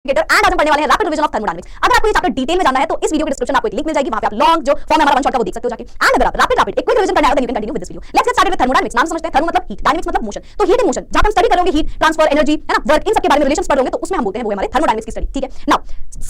And आज हम पढ़ने वाले हैं रैपिड रिवीजन ऑफ थर्मोडायनामिक्स। अगर आपको ये चैप्टर डिटेल में जानना है तो इस वीडियो के डिस्क्रिप्शन में आपको एक लिंक मिल जाएगी, वहां पे आप लॉन्ग जो फॉर्म है हमारा वन शॉट का वो देख सकते हो जाके। एंड अगर आप रैपिड एक क्विक रिवीजन करना है तो you can continue with this video. Let's get started with thermodynamics. नाम समझते हैं, थर्मो मतलब हीट, डायनामिक्स मतलब मोशन। तो हीट एंड मोशन जहां हम स्टडी करेंगे हीट ट्रांसफर, एनर्जी है ना, वर्क, इन सब के बारे में रिलेशंस पढ़ोगे तो उसमें हम बोलते हैं वो हमारे थर्मोडायनामिक्स की स्टडी। ठीक है, नाउ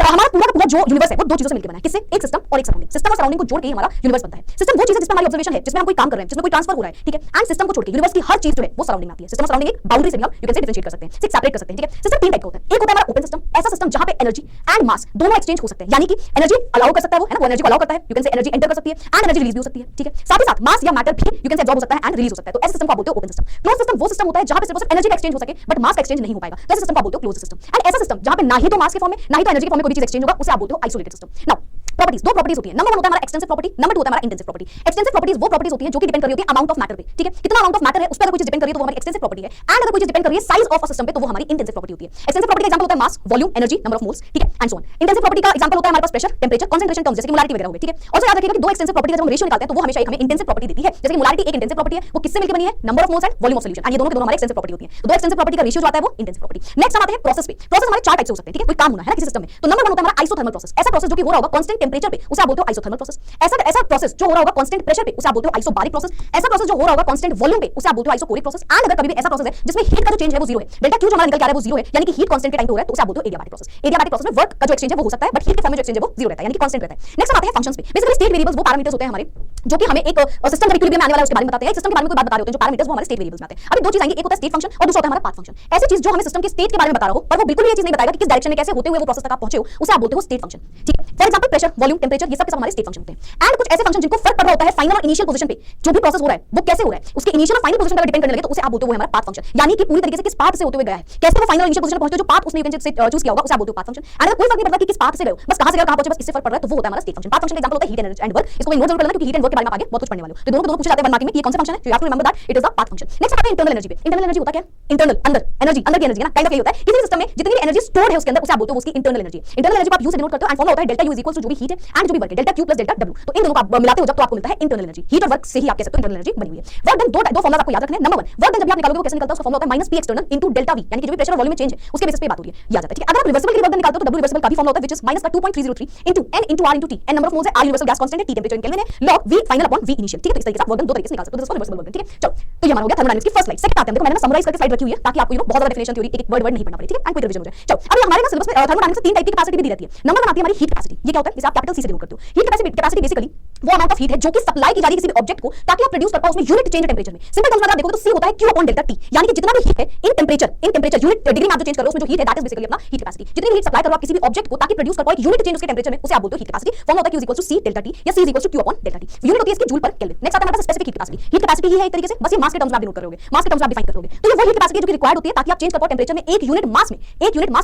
हमारा पूरा का पूरा जो यूनिवर्स है वो दो चीजों से मिलकर बना है। किससे? एक सिस्टम और एक सराउंडिंग। सिस्टम और सराउंडिंग को जोड़ के ही हमारा यूनिवर्स बनता है। सिस्टम वो चीज है जिसमें हमारी ऑब्जर्वेशन है, जिसमें हम कोई काम कर रहे हैं, जिसमें कोई ट्रांसफर हो रहा है। ठीक है, एंड सिस्टम को छोड़ के यूनिवर्स की हर चीज जो है वो सराउंडिंग में आती है। सिस्टम और सराउंडिंग एक बाउंड्री से भी हम यू कैन से डिफरेंशिएट कर सकते हैं, सिक्स सेपरेट कर सकते हैं। ठीक है, सिस्टम तीन टाइप का होता है। एक होता है हमारा ओपन सिस्टम, ऐसा सिस्टम जहां पे एनर्जी एंड मास दोनों एक्सचेंज हो सकते हैं, यानी कि एनर्जी अलाउ कर सकता है वो, है ना, वो एनर्जी को अलाउ करता है, you can say energy enter कर सकती है एंड एनर्जी रिलीज भी हो सकती है। ठीक है, साथ ही साथ मास या मैटर भी यू कैन से एब्जॉर्ब हो सकता है एंड रिलीज हो सकता है। तो ऐसे सिस्टम को आप बोलते हो ओपन सिस्टम। क्लोज सिस्टम वो सिस्टम होता है जहां पे सिर्फ एनर्जी का एक्सचेंज हो सके बट मास का एक्सचेंज नहीं हो पाएगा, तो ऐसे सिस्टम को आप बोलते हो क्लोज सिस्टम। एंड ऐसा सिस्टम जहां पे ना ही तो मास के फॉर्म में ना ही तो एनर्जी के फॉर्म में कोई भी चीज एक्सचेंज होगा उसे आप बोलते हो आइसोलेटेड सिस्टम। नाउ प्रॉपर्टीज, दो प्रॉपर्टीज होती है। नंबर 1 होता है हमारा एक्सटेंसिव प्रॉपर्टी, नंबर 2 होता है हमारा इंटेंसिव प्रॉपर्टी। एक्सटेंसिव प्रॉपर्टीज वो प्रॉपर्टीज होती है जो कि डिपेंड कर रही होती है अमाउंट ऑफ मैटर पे। ठीक है, कितना अमाउंट ऑफ मैटर है उस पर अगर कोई चीज डिपेंड कर रही है तो वो हमारी एक्सटेंसिव प्रॉपर्टी है। एंड अगर कोई चीज डिपेंड कर रही है साइज ऑफ अ सिस्टम पे तो वो हमारी इंटेंसिव प्रॉपर्टी होती है। एक्सटेंसिव प्रॉपर्टी का एग्जांपल होता है mass, volume, energy, number of moles. ठीक है, and so on. Intensive property का एग्जांपल होता है हमारे पास प्रेशर, टेंपरेचर, कंसंट्रेशन टर्म्स जैसे कि मोलारिटी वगैरह हो गए। ठीक है, और याद रखिएगा कि दो एक्सटेंसिव प्रॉपर्टी का जब हम रेशियो निकालते हैं तो वो हमेशा एक हमें इंटेंसिव प्रॉपर्टी देती है। जैसे कि मोलारिटी एक इंटेंसिव प्रॉपर्टी है, वो किससे मिलकर बनी है? Number of moles and volume of solution. And ये दोनों के दोनों हमारे एक्सटेंसिव प्रॉपर्टी होती है। तो दो एक्सटेंसिव प्रॉपर्टी का रेशियो जो आता है वो इंटेंसिव प्रॉपर्टी। नेक्स्ट हम आते हैं प्रोसेस पे। प्रोसेस हमारे चार टाइप से हो सकते हैं। ठीक है, कोई काम होना है ना किसी सिस्टम में, तो नंबर 1 होता है हमारा आइसोथर्मल प्रोसेस। ऐसा प्रोसेस जो कि हो रहा होगा कांस्टेंट टेंपरेचर पे उसे आप बोलते हो आइसोथर्मल प्रोसेस। ऐसा प्रोसेस जो हो रहा होगा कांस्टेंट प्रेशर पे उसे आप बोलते हो आइसोबारिक प्रोसेस। ऐसा प्रोसेस जो हो रहा होगा कांस्टेंट वॉल्यूम पे उसे आप बोलते हो आइसोकोरिक प्रोसेस। एंड अगर कभी भी ऐसा प्रोसेस है जिसमें हीट का जो चेंज है वो जीरो है, डेल्टा क्यू जो हमारा निकल के आ रहा है वो जीरो है, यानी कि हीट कांस्टेंट के टाइम पे हो रहा है, तो उसे आप बोलते हो एडियाबैटिक प्रोसेस। एडियाबैटिक प्रोसेस में वर्क का जो एक्सचेंज है वो हो सकता है बट हीट के फॉर्म में जो एक्सचेंज है वो जीरो रहता है, यानी कि कांस्टेंट रहता है। नेक्स्ट आते हैं फंक्शंस पे। बेसिकली स्टेट वेरिएबल्स वो पैरामीटर्स होते हैं हमारे जो कि हमें एक सिस्टम का इक्विलिब्रियम में आने वाला है उसके बारे में बताते हैं। एक सिस्टम के बारे में कोई बात बता रहे होते हैं जो पैरामीटर्स वो हमारे स्टेट वेरिएबल्स में आते हैं। अभी दो चीज आएंगी, एक होता है स्टेट फंक्शन और दूसरा होता है हमारा पाथ फंक्शन। ऐसी चीज जो हमें सिस्टम के स्टेट के बारे में बता रहा हो पर वो बिल्कुल भी ये चीज नहीं बताएगा कि किस डायरेक्शन में कैसे होते हुए वो प्रोसेस तक आप पहुंचे हो, उसे आप बोलते हो स्टेट फंक्शन। ठीक है, for example pressure, volume, temperature ये सब के सब हमारे स्टेट फंक्शन होते हैं। एंड कुछ ऐसे फंक्शन जिनको फर्क पड़ रहा होता है फाइनल और इनिशियल पोजीशन पे, जो भी प्रोसेस हो रहा है वो कैसे हो रहा है उसके इनिशियल और फाइनल पोजीशन पर डिपेंड करने लगे तो उसे आप बोलते हो हमारा पाथ फंक्शन, यानी कि पूरी तरीके से किस पाथ से होते हुए गया है, कैसे वो फाइनल और इनिशियल पोजीशन पर पहुंचे, जो पाथ उसने चूज किया होगा उसे आप बोलते हो पाथ फंक्शन। एंड अगर कोई फर्क नहीं पड़ता कि किस पाथ से गए हो, बस कहां से गए कहां पहुंचे बस इससे फर्क पड़ रहा है तो वो होता है हमारा स्टेट फंक्शन। पाथ फंक्शन का एग्जांपल होता है हीट एंड वर्क। इसको नोट जरूर कर लेना क्योंकि हीट एंड वर्क के बारे में आगे बहुत कुछ पढ़ने वाले हो, तो दोनों पूछे जाते हैं 1 मार्किंग में कि कौन सा फंक्शन है, you have to remember that it is the path function. Next आते हैं इंटरनल एनर्जी पे। इंटरनल एनर्जी होता है क्या? इंटरनल अंदर एनर्जी, अंदर की एनर्जी ना, काइंड ऑफ ये होता है किसी सिस्टम में जितनी भी एनर्जी स्टोर्ड है उसके अंदर उसे आप बोलते हो उसकी इंटरनल एनर्जी। इंटरनल एनर्जी को आप यू से डिनोट करते हो एंड फॉर्मूला होता है delta U is equal to जो भी हीट है एंड जो भी वर्क है delta Q plus delta W. तो इन दोनों को आप मिलाते हो जब तो आपको मिलता है इंटरनल एनर्जी। हीट और वर्क से ही आप कह सकते हो इंटरनल एनर्जी बनी हुई है। वर्क डन दो फॉर्मुला आपको याद रखने हैं। नंबर 1 वर्क डन जब भी आप निकालोगे वो कैसे निकलता है, उसका फॉर्मूला होता है minus P external into delta we, यानी कि जो भी प्रेशर और वॉल्यूम में चेंज है उसके बेसिस पे बात हो रही है, याद आता है। ठीक है, अगर आप रिवर्सिबल के लिए वर्क डन निकालते हो तो डब्ल्यू रिवर्सिबल का भी फॉर्मूला होता है व्हिच इज माइनस का 2.303 into n into R into T. N number of moles है, आर यूनिवर्सल गैस कांस्टेंट है, टी टेंपरेचर इन केल्विन है, log v final upon v initial. ठीक है, तो इस तरीके से आप वर्क डन दो तरीके से निकाल सकते हो, तो रिवर्सिबल वर्क डन। ठीक है, चलो तो ये हमारा हो गया थर्मोडायनामिक्स की फर्स्ट स्लाइड। सेकंड आते हैं, देखो मैंने ना समराइज करके स्लाइड रखी हुई है ताकि आपको बहुत ज्यादा डेफिनेशन थ्योरी एक वर्ड नहीं पढ़ना पड़े। ठीक है, एंड क्विक रिवीजन हो जाए। चलो अभी हमारे ना सिलेबस में थर्मोडायनामिक्स में तीन टाइप की कैपेसिटी भी दी रहती है। नंबर 1 आती है हमारी हीट कैपेसिटी। ये क्या होता है, इसे आप कैपिटल सी से डिनोट करते हो। हीट कैपेसिटी बेसिकली वो अमाउंट ऑफ हीट है जो कि सप्लाई की जा रही है किसी भी ऑब्जेक्ट को ताकि आप प्रोड्यूस कर पाओ उसमें यूनिट चेंज टेंपरेचर में। सिंपल टर्म्स में आप देखोगे तो सी होता है क्यू अपॉन डेल्टा टी, यानी कि जितना भी हीट है इन टेंपरेचर यूनिट डिग्री में आप जो चेंज करो उसमें जो हीट है दैट इज बेसिकली अपना हीट कैपेसिटी। जितनी हीट सप्लाई करो आप किसी भी ऑब्जेक्ट को ताकि प्रोड्यूस कर पाओ एक यूनिट चेंज उसके टेंपरेचर में उसे आप बोलते हो हीट कैपेसिटी। फॉर्मूला होता है q equal to c delta T या c equal to q upon delta T. Unit होती है इसकी जूल पर केल्विन। नेक्स्ट आता है हमारे पास specific heat capacity. Heat capacity ही है एक तरीके से, बस ये मास के टर्म्स में आप डिनोट करोगे, मास के टर्म्स में आप डिफाइन करोगे। तो ये वो हीट कैपेसिटी जो कि रिक्वायर्ड होती है ताकि आप चेंज कर पाओ टेंपरेचर में एक यूनिट मास में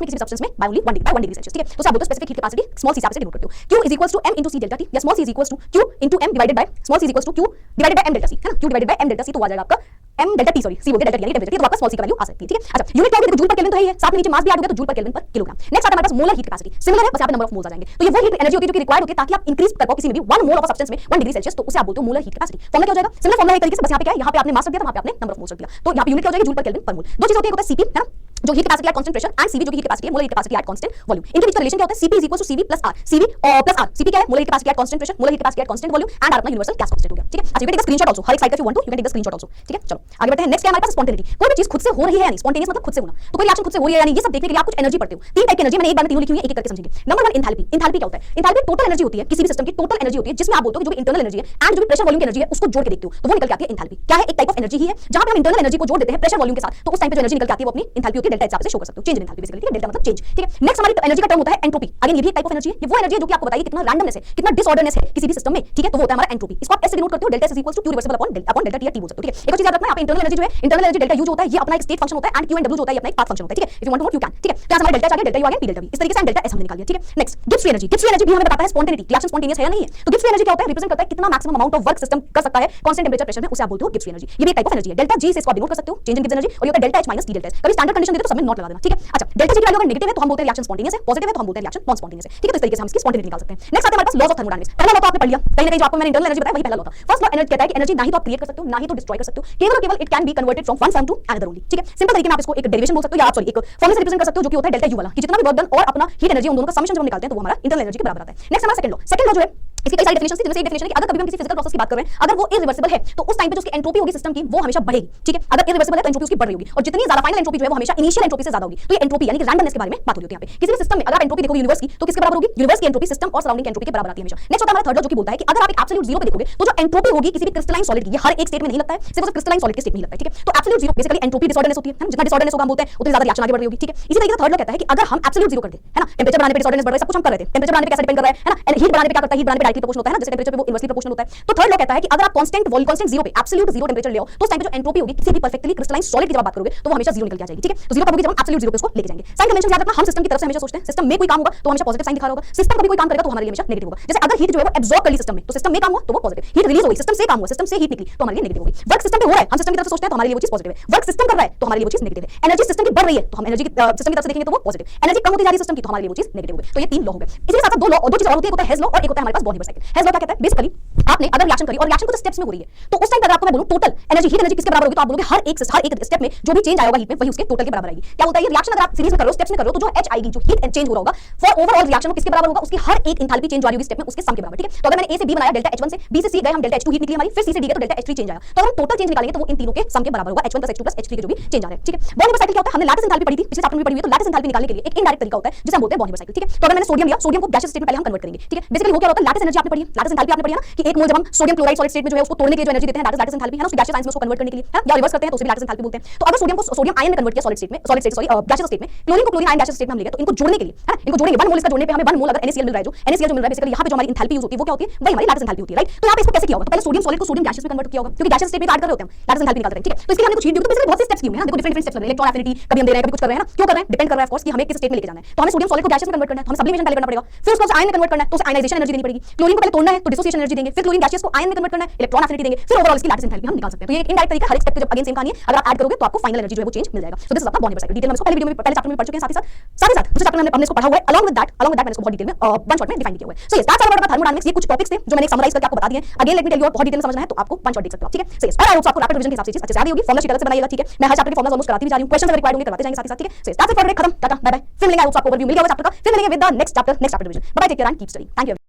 किसी भी सब्सटेंस में बाय ओनली 1 डिग्री सेल्सियस। ठीक है, तो आप बोलते हो specific heat capacity small c से डिनोट करते हो। q is equal to m into c delta T या small c is equal to q into m divided by small c is equal to q divided by m delta c, है ना, q divided by m delta c तो आ जाएगा आपका m delta t sorry c हो गया delta t यानी temperature, तो आपका स्मॉल c का वैल्यू आ सकती है। ठीक है, अच्छा यूनिट क्या होगी, जूल पर केल्विन तो है ही है, साथ में नीचे मास भी ऐड हो गया तो जूल पर केल्विन पर किलोग्राम। नेक्स्ट आता है हमारे पास मोलर हीट कैपेसिटी। सिमिलर है, बस यहां पे नंबर ऑफ मोल्स आ जाएंगे। तो ये वो हीट एनर्जी होती है जो कि रिक्वायर्ड होती है ताकि आप इंक्रीज कर पाओ किसी में भी 1 मोल ऑफ सब्सटेंस में 1 डिग्री सेल्सियस, तो उसे आप बोलते हो मोलर हीट कैपेसिटी। फॉर्मूला क्या हो जाएगा, सिमिलर फॉर्मूला है एक तरीके से, बस यहां पे क्या है, यहां पे आपने मास रख दिया था, वहां पे आपने नंबर ऑफ मोल्स रख दिया, तो यहां पे यूनिट क्या हो जाएगी जूल पर केल्विन पर मोल। दो चीज होती है, एक होता है cp, है ना, जो heat capacity at constant pressure, and cv जो कि हीट कैपेसिटी है molar heat capacity at constant volume. इनके बीच का रिलेशन क्या होता है, cp is cv plus r, cv plus r। cp क्या है, molar heat capacity at constant pressure, molar heat capacity at constant volume and r अपना यूनिवर्सल गैस कांस्टेंट हो गया। ठीक है, अच्छा you can take a screenshot also, हर एक slide का if you want to you can take the screenshot also. ठीक है, चलो आगे बढ़ते हैं। नेक्स्ट क्या हमारे पास स्पॉन्टेनिटी। कोई भी चीज खुद से हो रही है या नहीं, स्पॉन्टेनियस मतलब खुद से होना, तो कोई रिएक्शन खुद से हो रही है या नहीं, ये सब देखने के लिए आप कुछ एनर्जी पढ़ते हो। तीन टाइप की एनर्जी मैंने एक बार में तीनों लिखी हुई है, एक एक करके समझेंगे। Number 1 enthalpy. एंथैल्पी क्या होता है, एंथैल्पी टोटल एनर्जी होती है किसी भी सिस्टम की, टोटल एनर्जी होती है जिसमें आप बोलते हो कि जो भी इंटरनल एनर्जी है एंड जो भी प्रेशर वॉल्यूम की एनर्जी है उसको जोड़ के देखते हो तो वो निकल के आती है एंथैल्पी। क्या है, एक टाइप ऑफ एनर्जी ही है जहां पे हम इंटरनल एनर्जी को जोड़ देते हैं प्रेशर वॉल्यूम के साथ, तो उस टाइम पे जो एनर्जी निकल के आती है वो अपनी एंथैल्पी होती है, डेल्टा हिसाब से शो कर सकते हो, चेंज इन एंथैल्पी बेसिकली। ठीक है, डेल्टा मतलब चेंज। ठीक है, नेक्स्ट हमारी एनर्जी का टर्म होता है एंट्रोपी। अगेन ये भी एक टाइप ऑफ एनर्जी है, ये वो एनर्जी है जो कि आपको बताएगी कितना रैंडमनेस है, कितना डिसऑर्डरनेस है किसी भी सिस्टम में। ठीक है, तो वो होता है हमारा एंट्रोपी। इसको आप ऐसे डिनोट करते हो, delta is equal to q reversible upon delta t या t बोल सकते हो। ठीक है, एक और चीज याद रखना है, आप इंटरनल एनर्जी जो है, इंटरनल एनर्जी डेल्टा u जो होता है ये अपना एक स्टेट फंक्शन होता है एंड q एंड w जो होता है ये अपना एक पाथ फंक्शन होता है। ठीक है, if you want to know you can. ठीक है, तो हमारा डेल्टा आ गया, डेल्टा u आ गया, p डेल्टा v, इस तरीके से हम डेल्टा s हमने निकाल दिया। ठीक है, next Gibbs free energy. Gibbs free energy भी हमें बताता है स्पॉन्टेनिटी, रिएक्शन स्पॉन्टेनियस है या नहीं है। तो गिब्स फ्री एनर्जी क्या होता है, रिप्रेजेंट करता है कितना maximum amount of work system कर सकता है कांस्टेंट टेंपरेचर प्रेशर में, उसे आप बोलते हो गिब्स फ्री एनर्जी। ये भी एक टाइप ऑफ एनर्जी है। डेल्टा g से इसको आप डिनोट कर सकते हो, चेंज इन गिब्स एनर्जी, और ये होता है delta h minus t delta s। कभी स्टैंडर्ड कंडीशन देते तो सब में नॉट लगा देना। ठीक है, अच्छा डेल्टा g की वैल्यू अगर नेगेटिव है तो हम बोलते हैं रिएक्शन स्पॉन्टेनियस है, पॉजिटिव है तो हम बोलते हैं रिएक्शन नॉन स्पॉन्टेनियस है। ठीक है, तो इस तरीके से हम इसकी स्पॉन्टेनिटी निकाल सकते हैं। नेक्स्ट आते हैं हमारे पास लॉज ऑफ थर्मोडायनामिक्स। पहला लॉ तो आपने पढ़ लिया, कहीं ना कहीं जो आपको मैंने इंटरनल एनर्जी बताया वही पहला लॉ था। फर्स्ट लॉ एनर्जी कहता है कि एनर्जी ना ही तो आप क्रिएट कर सकते हो ना ही तो डिस्ट्रॉय कर सकते हो, केवल केवल it can be converted from one form to another only, ठीक है। सिंपल तरीके में आप इसको एक डेरिवेशन बोल सकते हो या आप सॉरी एक फॉर्मूला से रिप्रेजेंट कर सकते हो जो कि होता है डेल्टा यू वाला, कि जितना भी वर्क डन और अपना हीट एनर्जी उन दोनों का समेशन जब हम निकालते हैं तो वो हमारा इंटरनल एनर्जी के बराबर आता है। नेक्स्ट हमारा सेकंड लॉ जो है इसकी कई सारी डेफिनेशन थी, जिनमें से एक डेफिनेशन है कि अगर कभी हम किसी फिजिकल प्रोसेस की बात कर रहे हैं, अगर वो इरिवर्सिबल है तो उस टाइम पे जो उसकी एंट्रोपी होगी सिस्टम की वो हमेशा बढ़ेगी, ठीक है। अगर इरिवर्सिबल है तो एंट्रोपी उसकी बढ़ रही होगी, और जितनी ज्यादा फाइनल एंट्रोपी जो है वो हमेशा इनिशियल एंट्रोपी से ज्यादा होगी। तो ये एंट्रोपी यानी कि रैंडमनेस के बारे में बात होती है यहाँ पे। किसी भी सिस्टम में अगर आप एंट्रोपी देखोगे यूनिवर्स की तो किसके बराबर होगी? यूनिवर्स की एंट्रोपी सिस्टम और सराउंडिंग एंट्रोपी के बराबर आती है हमेशा। नेक्स्ट होता है हमारा थर्ड लॉ जो कि बोलता है कि अगर आप एक एब्सोल्यूट जीरो पे देखोगे तो जो एंट्रोपी होगी किसी भी क्रिस्टलाइन सॉलिड की, ये हर एक स्टेट में नहीं लगता है, सिर्फ क्रिस्टलाइन सॉलिड के स्टेट में ही लगता है, ठीक है। तो absolute zero basically entropy disorderness होती है, जितना डिसऑर्डरनेस होगा हम बोलते हैं उतनी ज्यादा रिएक्शन आगे बढ़ रही होगी, ठीक है। इसी तरीके से थर्ड लॉ कहता है कि अगर हम एब्सोल्यूट जीरो कर दे, है ना, टेंपरेचर बढ़ाने पे डिसऑर्डरनेस बढ़ रहा है, सब कुछ हम कर रहे थे, टेंपरेचर बढ़ाने पे कैसे डिपेंड कर रहा है ना, हीट बढ़ाने पे क्या करता है, हीट बढ़ाने पे डायरेक्टली प्रोपोर्शनल होता है ना, जैसे टेंपरेचर पे वो इनवर्सली प्रोपोर्शनल होता है। तो थर्ड लॉ कहता है कि अगर आप कांस्टेंट जीरो पे एब्सोल्यूट जीरो टेंपरेचर ले आओ तो उस टाइम पे जो एंट्रोपी होगी किसी भी परफेक्टली क्रिस्टलाइन सॉलिड की जब बात करोगे तो वो हमेशा जीरो निकल के आ जाएगी, ठीक है। तो जीरो कब होगी? जब हम एब्सोल्यूट जीरो पे उसको लेके जाएंगे। साइन कन्वेंशन याद रखना, हम सिस्टम की तरफ से हमेशा सोचते हैं सिस्टम में कोई काम होगा तो हमेशा पॉजिटिव साइन दिखा रहा होगा, सिस्टम कभी कोई काम करेगा तो हमारे लिए हमेशा नेगेटिव होगा। जैसे अगर हीट जो है वो एब्जॉर्ब कर ली सिस्टम में तो सिस्टम में काम हुआ तो वो पॉजिटिव, हीट रिलीज हुई सिस्टम से काम हुआ, सिस्टम से हीट निकली तो हमारे लिए नेगेटिव होगी। वर्क सिस्टम पे हो रहा है, हम सिस्टम की तरफ से सोचते हैं तो हमारे लिए वो चीज पॉजिटिव है, वर्क सिस्टम कर रहा है तो हमारे लिए वो चीज नेगेटिव है। एनर्जी सिस्टम की बढ़ रही है तो हम एनर्जी सिस्टम की तरफ से देखेंगे तो वो पॉजिटिव, एनर्जी कम होती जा रही है सिस्टम की तो हमारे लिए वो चीज नेगेटिव होगी। तो ये तीन लॉ हो गए। इसी के साथ दो चीजें और होती है, एक होता है हेज लॉ और एक होता है हमारे पास बॉर्न साइकिल। हेज लॉ क्या कहता है? बेसिकली आपने अगर रिएक्शन करी और रिएक्शन कुछ स्टेप्स में हो रही है तो उस टाइम पर आपको मैं बोलूं टोटल एनर्जी हीट एनर्जी किसके बराबर होगी तो आप बोलोगे हर एक स्टेप में जो भी चेंज आएगा हीट में वही उसके टोटल के बराबर आएगी। क्या बोलता है ये रिएक्शन अगर आप सीरीज में कर रहे हो, स्टेप्स में कर रहे हो तो जो एच आएगी, जो हीट चेंज हो रहा होगा फॉर ओवरऑल रिएक्शन वो किसके बराबर होगा? उसकी हर एक एंथैल्पी चेंज वाली होगी स्टेप में उसके सम के बराबर, ठीक है। तो अगर मैंने ए से बी बनाया डेल्टा H1 से, बी से सी गए हम डेल्टा H2 हीट निकली हमारी, फिर सी से डी गए तो डेल्टा H3 चेंज आया, तो अगर हम टोटल चेंज निकालेंगे तो वो इन तीनों के सम के बराबर होगा, H1 + H2 + H3 के जो भी चेंज आ रहे हैं, ठीक है। बॉर्न साइकिल क्या होता है? हमने लैटिस एंथैल्पी पढ़ी थी, पिछले चैप्टर में पढ़ी हुई है। तो लैटिस एंथैल्पी निकालने के लिए एक इनडायरेक्ट तरीका होता है जिसे हम बोलते हैं बॉर्न साइकिल, ठीक है। तो अगर मैंने सोडियम लिया, सोडियम को गैसियस स्टेट में पहले हम कन्वर्ट करेंगे, ठीक है। बेसिकली हो क्या होता है? लैटिस एनर्जी आपने पढ़ी है, लैटिस एंथैल्पी आपने पढ़ी है ना कि एक मोल जब हम सोडियम क्लोराइड सॉलिड स्टेट में जो है उसको तोड़ने के लिए जो एनर्जी देते हैं लैटिस एंथैल्पी है ना, उसको गैसियस आयंस में उसको कन्वर्ट करने के लिए या रिवर्स करते हैं तो उसे लैटिस एंथैल्पी बोलते हैं। तो अगर सोडियम को सोडियम आयन में कन्वर्ट किया गैसियस स्टेट में, क्लोरीन को क्लोरीन आयन गैसियस स्टेट में हम ले गए तो इनको जोड़ने के लिए, है ना, इनको जोड़ेंगे 1 मोल इसका जोड़ने पे हमें 1 मोल अगर NaCl मिल रहा है, जो NaCl जो मिल रहा है बेसिकली यहाँ पे जो हमारी एंथैल्पी यूज होती है वो क्या होती है? वही हमारी लैटिस एंथैल्पी होती है, राइट। तो यहाँ पे इसको कैसे किया होगा? तो पहले सोडियम सॉलिड को सोडियम गैसियस में कन्वर्ट किया होगा क्योंकि गैसियस स्टेट में ऐड कर रहे होते हैं हम, लैटिस एंथैल्पी निकालते हैं, ठीक है। तो इसके लिए हमने कुछ हीट दी तो बेसिकली बहुत से स्टेप्स किए हैं, देखो डिफरेंट स्टेप्स लग रहे हैं, इलेक्ट्रॉन एफिनिटी कभी हम दे रहे हैं कभी कुछ कर रहे हैं ना, क्यों कर रहे हैं? डिपेंड कर रहा है ऑफ कोर्स कि हमें किस स्टेट में लेके जाना है। तो हमें सोडियम सॉलिड को गैसियस में कन्वर्ट करना है तो हमें सब्लिमेशन पहले करना पड़ेगा, फिर उसको आयन में कन्वर्ट करना है तो उसे आयनाइजेशन एनर्जी देनी पड़ेगी, क्लोरीन को पहले तोड़ना है तो डिसोसिएशन एनर्जी देंगे, फिर क्लोरीन गैसियस को आयन में कन्वर्ट करना है, इलेक्ट्रॉन एफिनिटी देंगे, फिर ओवरऑल इसकी लैटिस एंथैल्पी हम निकाल सकते हैं। तो ये एक इनडायरेक्ट तरीका, हर एक स्टेप पे जब अगेन सेम कहानी है, अगर आप ऐड करोगे तो आपको फाइनल एनर्जी जो है वो चेंज मिल जाएगा। सो दिस इज अपना बॉर्न साइकिल। डिटेल में इसको पहले वीडियो में पहले चैप्टर में पढ़ चुके हैं, साथ ही साथ दूसरे चैप्टर में हमने इसको पढ़ा हुआ है। अलॉन्ग विद दैट मैंने इसको बहुत डिटेल में वन शॉट में डिफाइन किया हुआ है। So yes that's all about thermodynamics. ये कुछ टॉपिक्स थे जो मैंने समराइज करके आपको बता दिए। Again let me tell you, बहुत डिटेल में समझना है तो आपको वन शॉट देख सकते हो, ठीक है। सो यस आई होप आपको रैपिड रिवीजन के हिसाब से अच्छे से याद होगी, फॉर्मूला शीट अलग से बनाइएगा, ठीक है। मैं हर चैप्टर के फॉर्मूला ऑलमोस्ट कराती भी जा रही हूं, क्वेश्चंस अगर रिक्वायर्ड होंगे करवाते जाएंगे साथ ही साथ, ठीक है। So yes that's it for today, खत्म, टाटा बाय बाय। फिर मिलेंगे, आई होप आपको ओवरव्यू मिल गया होगा चैप्टर का, फिर मिलेंगे विद द नेक्स्ट चैप्टर में। Bye bye, take care and keep studying. Thank you.